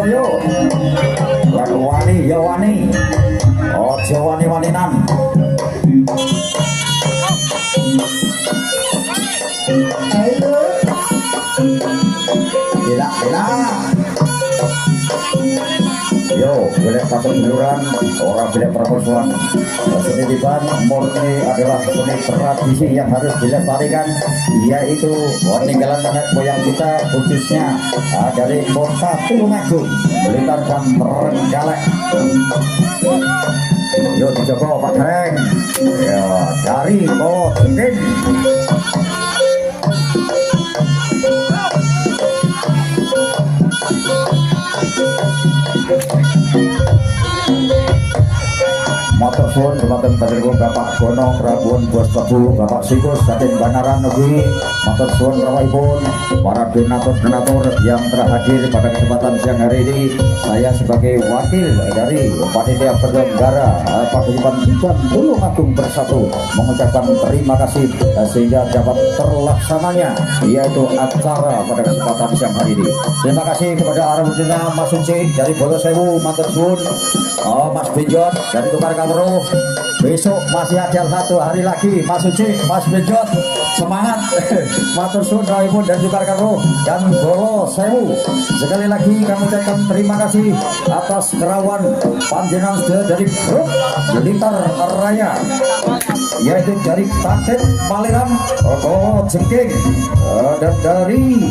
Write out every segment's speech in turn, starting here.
yo. Lagu wani ya wani. Ojo wani-waninan. Tidak. Yo, boleh pasang duluran, orang boleh perempuan. Seni tiban murni adalah seni tradisi yang harus dilestarikan, yaitu peninggalan nenek moyang kita, khususnya dari kota Tulungagung, Blitar dan Trenggalek. Yo, dicoba Pak Gareng. Ya, dari Kodim. Motor suwun dumateng panjenengan Bapak Gono Prabuan Bos Tebu, Bapak Sikus saking Banaran Nugi. Motor suwun rawuhipun para donatur yang terhadir pada kesempatan siang hari ini. Saya sebagai wakil dari panitia penyelenggara Paguyuban Tiban Tulungagung Bersatu mengucapkan terima kasih sehingga dapat terlaksananya yaitu acara pada kesempatan siang hari ini. Terima kasih kepada Arwudina Mas Sunci dari Bolosewu, Motor suwun. Mas Benjot dari Tukar Kamro. Besok masih ada satu hari lagi Mas Suci, Mas Benjot, semangat. Matur suwun rawuhipun dan Tukar Kamro dan Bolosewu. Sekali lagi kami ucapkan terima kasih atas kerawan panjenengan dari grup Blitar Raya, yaitu dari Tatet Maliran, Jengking, dan dari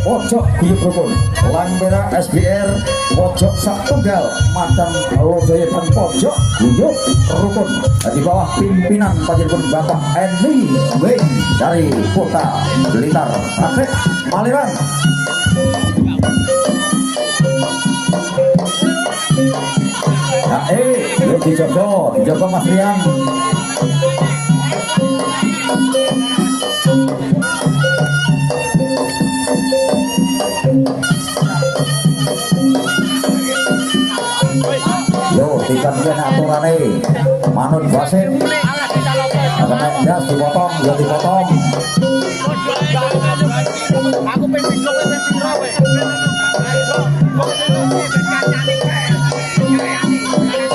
Pojok Guyub Rukun, Langmera SBR, Pojok Satunggal, Madang Lodaya dan Pojok Guyub Rukun di bawah pimpinan panjenengan Bapak Eni Wing dari Kota Blitar Tatet Maliran. Yuk dijogo Mas Rian. Yo, tiga-tiga aturane manut wasit. Karena jas dipotong, ya dipotong. Aku pengen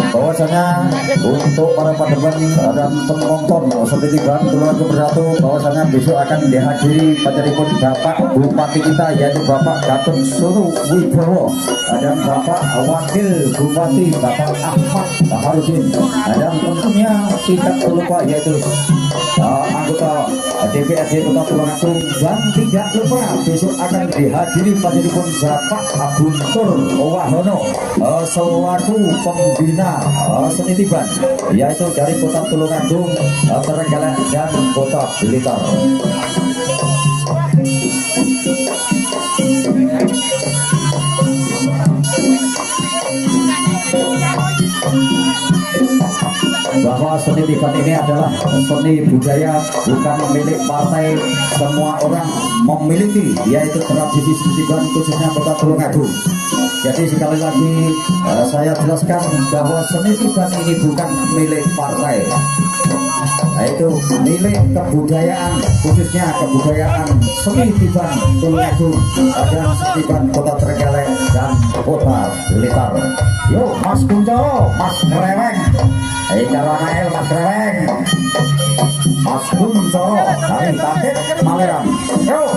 bahwasanya untuk para padeban dan penonton Tiban Tulungagung Bersatu, bahwasanya besok akan dihadiri panjenengan Bapak Bupati kita, yaitu Bapak Gatot Suru Wibowo dan Bapak Wakil Bupati Bapak Ahmad Baharudin, dan tentunya tidak lupa yaitu anggota DPRD Kota Tulungagung, dan tidak lupa besok akan dihadiri panjenengan Bapak Guntur Wahono selaku pembina seni tiban, yaitu dari Kota Tulungagung, Trenggalek dan Kota Blitar. Bahwa seni tiban ini adalah seni budaya, bukan milik partai. Semua orang memiliki, yaitu tradisi seni tiban khususnya Kota Tulungagung. Jadi sekali lagi saya jelaskan bahwa seni tiban ini bukan milik partai, yaitu milik kebudayaan, khususnya kebudayaan seni tiban Tulungagung dan seni tiban Kota Trenggalek dan Kota Blitar. Yuk Mas Kunco, Mas Kreweng, Karanael Mas Kreweng, Mas Kunco dari Tatet Maliran. Yuk.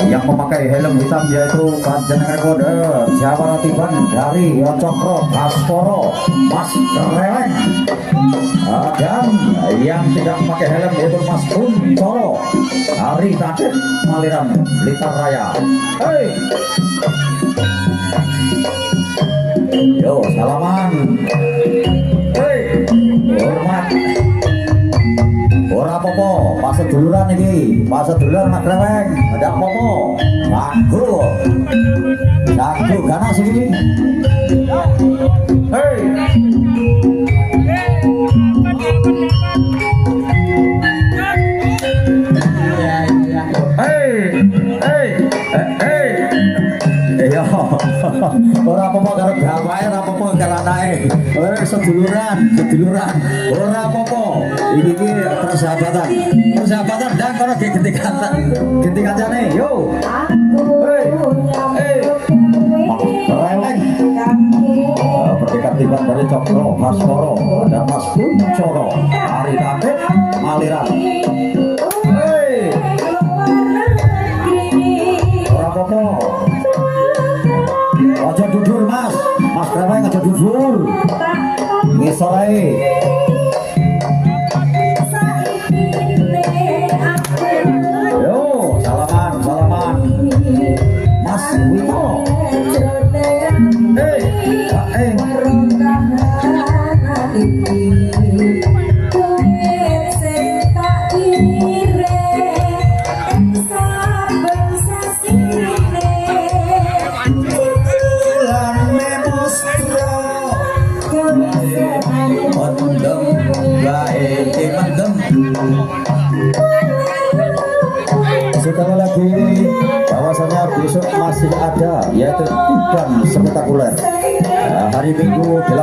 Yang memakai helm hitam yaitu panjenengan kode Jawara Tiban dari Cokro Baskoro, Mas Kreweng, dan yang tidak memakai helm yaitu Mas Kuntoro dari Tatet Maliran Blitar Raya. Hei, yo salaman. Hei, hormat. Ora apa-apa, pas seduluran iki, pas sedulur Mas Kreweng, ada apa-apa. Lagu ganas iki. Hei. Iya. Ora apa-apa karo gawae, ora apa-apa karo anake. Seduluran, seduluran. Ora apa-apa. Iki persahabatan. Persahabatan dan kono ge genti kancane. Yo. Releng. Berdekat tiban dari Cokro, Mas Koro, dan Mas Kuncoro. Ari Raket, aliran. Ora apa-apa. Aja dudur Mas, Mas Kreweng aja dudur. Ngisor ae. Yo, salaman, salaman. Mas Wito. Sekali lagi bahwasanya besok masih ada yaitu event spektakuler hari Minggu 18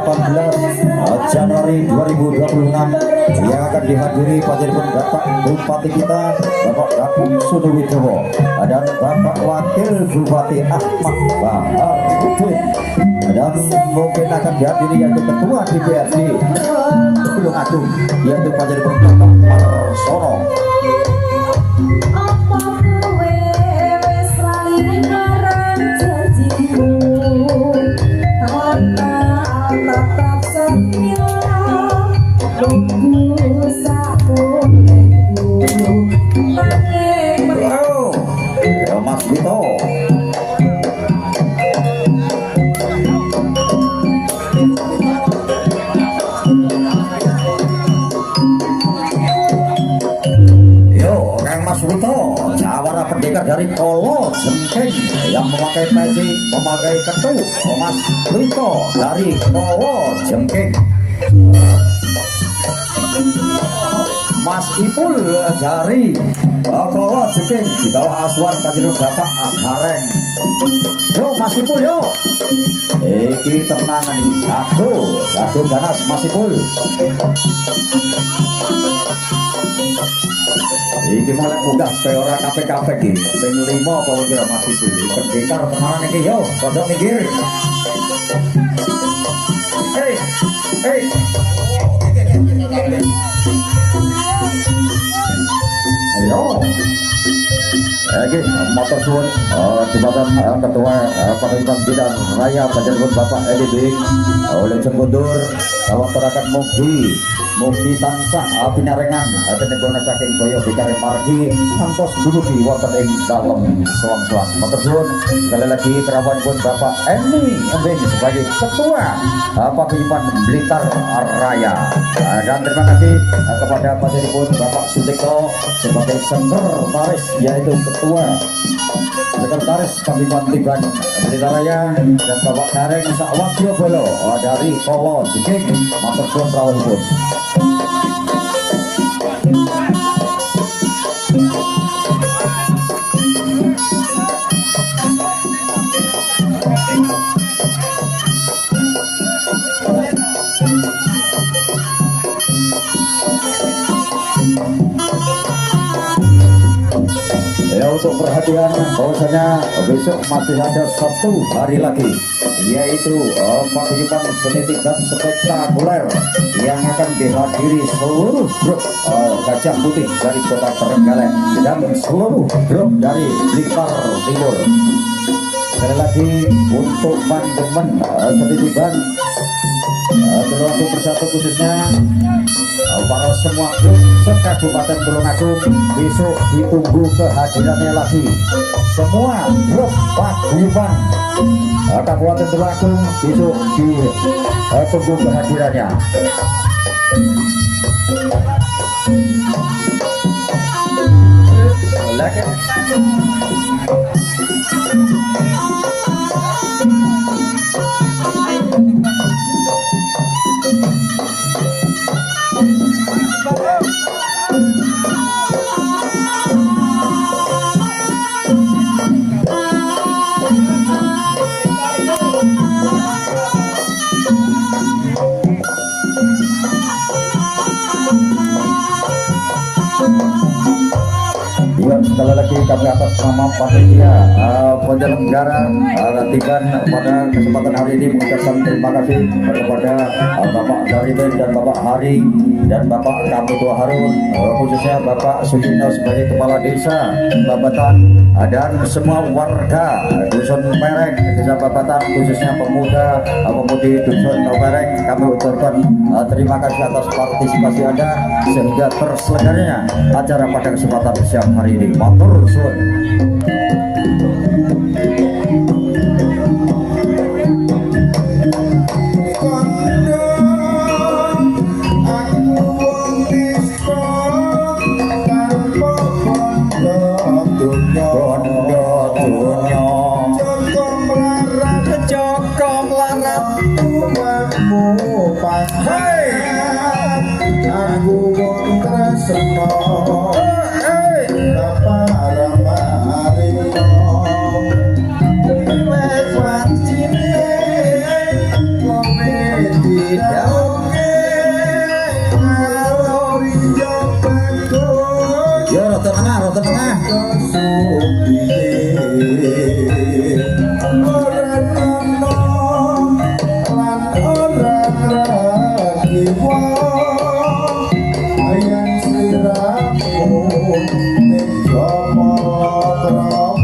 Januari 2026 yang akan dihadiri Panjenengan Bapak Bupati kita Bapak Gagung Sudowijowo dan Bapak Wakil Bupati Ahmad Baharudin dan mungkin akan dihadiri yaitu Ketua DPRD Tulungagung yaitu Panjenengan Bapak Marsono. Mas Vito. Yo, Kang Mas Vito, jawara pendekar dari Kolo Jengking yang memakai peci, memakai ketu. Mas Vito dari Kolo Jengking. Mas Ipul dari Kolo Jengking di bawah asuhan Panjenengan Bapak Hareng. Yo Mas Ipul yo. Iki tenangan ini satu ganas Mas Ipul. Iki malah munggah ke ora kabeh-kabeh iki. Ping 5 apa kira Mas Ipul. Pendekar tenanan iki yo, rada minggir. Hey. Ayo. Oke, motor suwun jembatan Ketua Pemerintahan Bidang Raya Panjenengan Bapak LDB oleh Jenggundur Wantarakan Mugi tansah pinarengan tenegona saking boyo bikare margi antos dumugi wonten ing dalem soang-soang. Motor suwun sekali lagi kerawanipun Bapak Eni Embing sebagai Ketua Paguyuban Blitar Raya. Dan terima kasih kepada Panjenengan Bapak Sutikno sebagai sekretaris yaitu Sekretaris Paguyuban Blitar Raya dan Bapak Kareng Sakwatyo Bolo dari Kolo Jengking. Motor suwun rawuhipun. Ya, untuk perhatian bahwasanya besok masih ada satu hari lagi yaitu paguyuban seni tingkat spektakuler yang akan dihadiri seluruh grup Gajah Putih dari Kota Trenggalek dan seluruh grup dari Blitar Timur. Sekali lagi untuk manajemen seni tingkat Tulungagung Bersatu khususnya para semua grup se-Kabupaten Tulungagung besok ditunggu kehadirannya lagi. Semua grup paguyuban Kabupaten Tulungagung besok ditunggu kehadirannya. sekali lagi kami atas nama panitia penyelenggara ratikan pada kesempatan hari ini mengucapkan terima kasih kepada Bapak Dariben dan Bapak Hari dan Bapak Kamutua Harun, khususnya Bapak Sugino sebagai Kepala Desa Babatan dan semua warga Dusun Pereng, Desa Babatan, khususnya pemuda pemudi Dusun Pereng. Kami ucapkan terima kasih atas partisipasi Anda sehingga terselenggaranya acara pada kesempatan siang hari ini. Matur suwun. Aku wong tresno Bapak Rama Harino wes wajine komedi dauke karo riyo bagus Yo rata tengah ora nono lan ora lagi ayang sliramu ning jopo tromo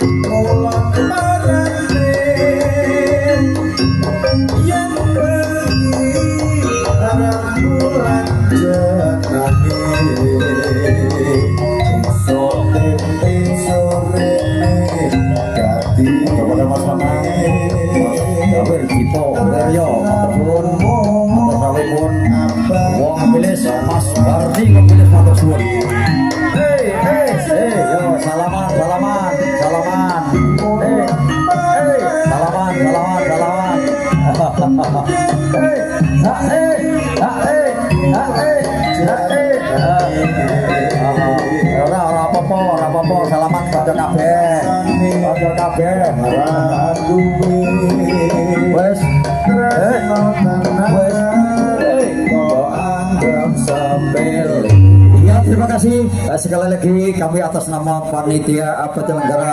mulang marane yen bengi arahmu lanjenake sore sore gati kepada Mas Mama Gawir Cipo Leryo matur suwun matur sawipun wong ngepilis Mas Bardi ngepilis matur suwun. Yo salaman salaman ora apa-apa salaman pada kabeh wes ya terima kasih sekali lagi kami atas nama panitia penyelenggara